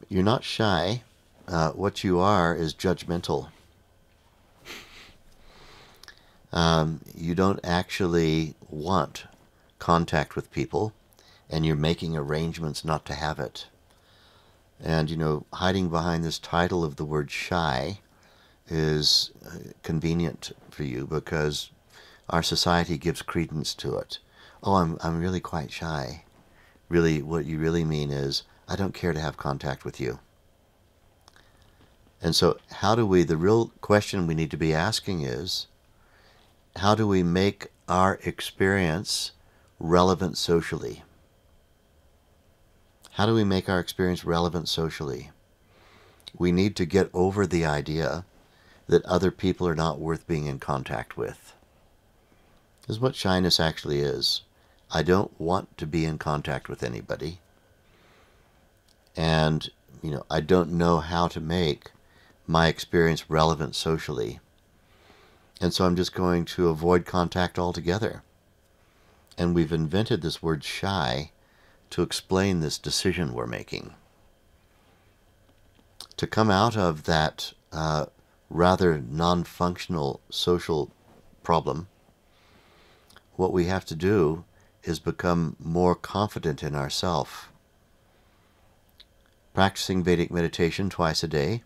You're not shy. What you are is judgmental. You don't actually want contact with people, and you're making arrangements not to have it. And, hiding behind this title of the word shy is convenient for you because our society gives credence to it. Oh, I'm really quite shy. Really, what you really mean is, I don't care to have contact with you. And so the real question we need to be asking is, how do we make our experience relevant socially? How do we make our experience relevant socially? We need to get over the idea that other people are not worth being in contact with. This is what shyness actually is. I don't want to be in contact with anybody. And, I don't know how to make my experience relevant socially. And so I'm just going to avoid contact altogether. And we've invented this word shy to explain this decision we're making. To come out of that rather non-functional social problem, what we have to do is become more confident in ourselves. Practicing Vedic meditation twice a day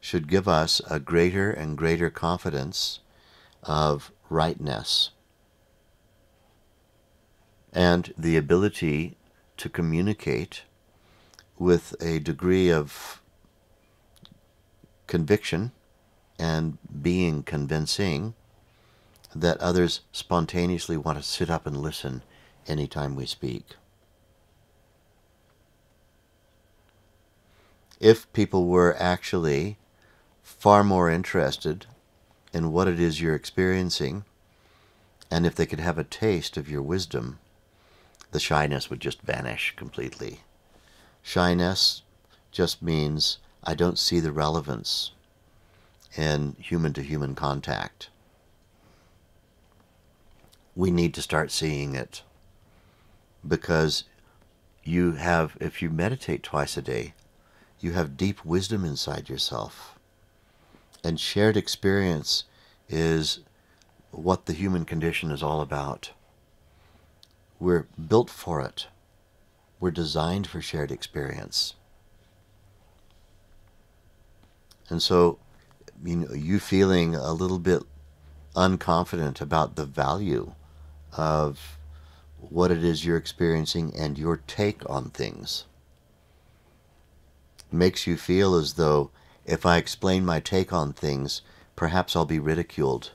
should give us a greater and greater confidence of rightness and the ability to communicate with a degree of conviction and being convincing that others spontaneously want to sit up and listen anytime we speak. If people were actually far more interested in what it is you're experiencing, and if they could have a taste of your wisdom, the shyness would just vanish completely. Shyness just means I don't see the relevance in human-to-human contact. We need to start seeing it, because if you meditate twice a day, you have deep wisdom inside yourself. And shared experience is what the human condition is all about. We're built for it. We're designed for shared experience. And so, you feeling a little bit unconfident about the value of what it is you're experiencing and your take on things makes you feel as though if I explain my take on things, perhaps I'll be ridiculed.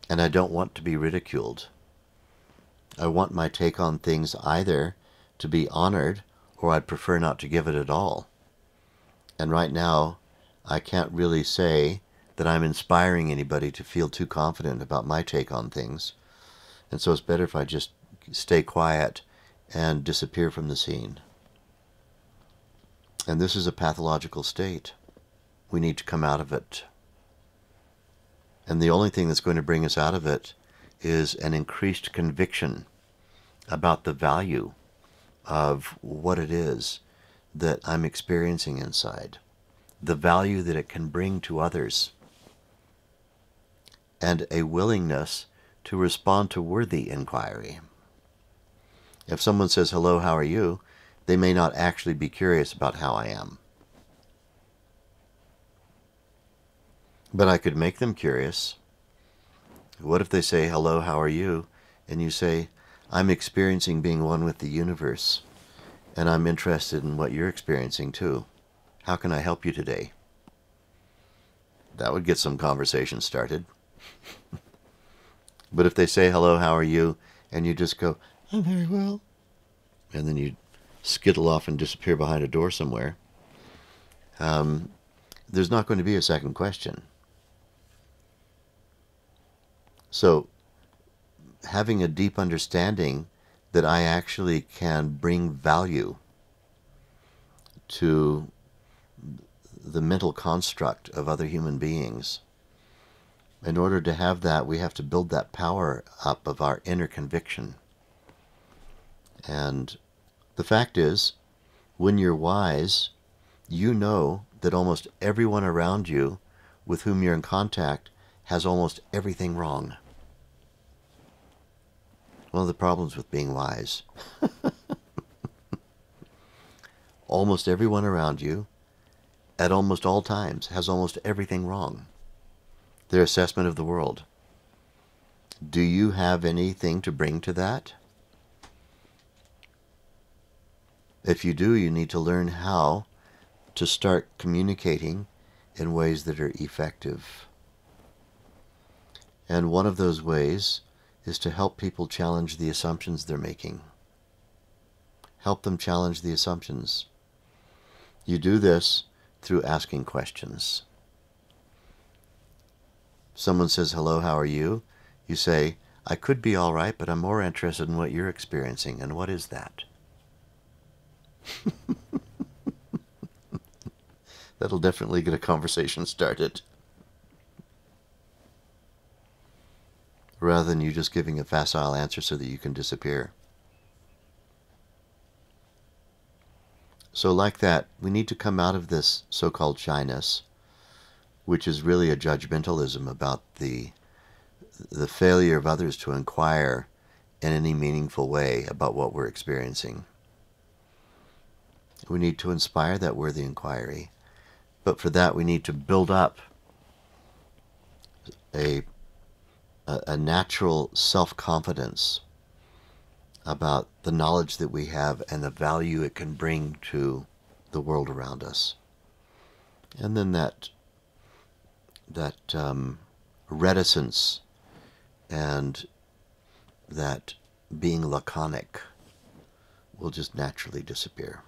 And I don't want to be ridiculed. I want my take on things either to be honored, or I'd prefer not to give it at all. And right now, I can't really say that I'm inspiring anybody to feel too confident about my take on things. And so it's better if I just stay quiet and disappear from the scene. And this is a pathological state. We need to come out of it. And the only thing that's going to bring us out of it is an increased conviction about the value of what it is that I'm experiencing inside, the value that it can bring to others, and a willingness to respond to worthy inquiry. If someone says, hello, how are you? They may not actually be curious about how I am. But I could make them curious. What if they say, hello, how are you? And you say, I'm experiencing being one with the universe, and I'm interested in what you're experiencing too. How can I help you today? That would get some conversation started. But if they say, hello, how are you? And you just go, I'm very well. And then you skittle off and disappear behind a door somewhere. There's not going to be a second question. So, having a deep understanding that I actually can bring value to the mental construct of other human beings. In order to have that, we have to build that power up of our inner conviction. And the fact is When you're wise, you know that almost everyone around you with whom you're in contact has almost everything wrong. One of the problems with being wise. Almost everyone around you, at almost all times, has almost everything wrong. Their assessment of the world. Do you have anything to bring to that? If you do, you need to learn how to start communicating in ways that are effective. And one of those ways is to help people challenge the assumptions they're making. Help them challenge the assumptions. You do this through asking questions. Someone says, "Hello, how are you?" You say, "I could be all right, but I'm more interested in what you're experiencing. And what is that?" That'll definitely get a conversation started. Rather than you just giving a facile answer so that you can disappear. So like that, we need to come out of this so-called shyness, which is really a judgmentalism about the failure of others to inquire in any meaningful way about what we're experiencing. We need to inspire that worthy inquiry, but for that we need to build up a natural self-confidence about the knowledge that we have and the value it can bring to the world around us. And then that reticence and that being laconic will just naturally disappear.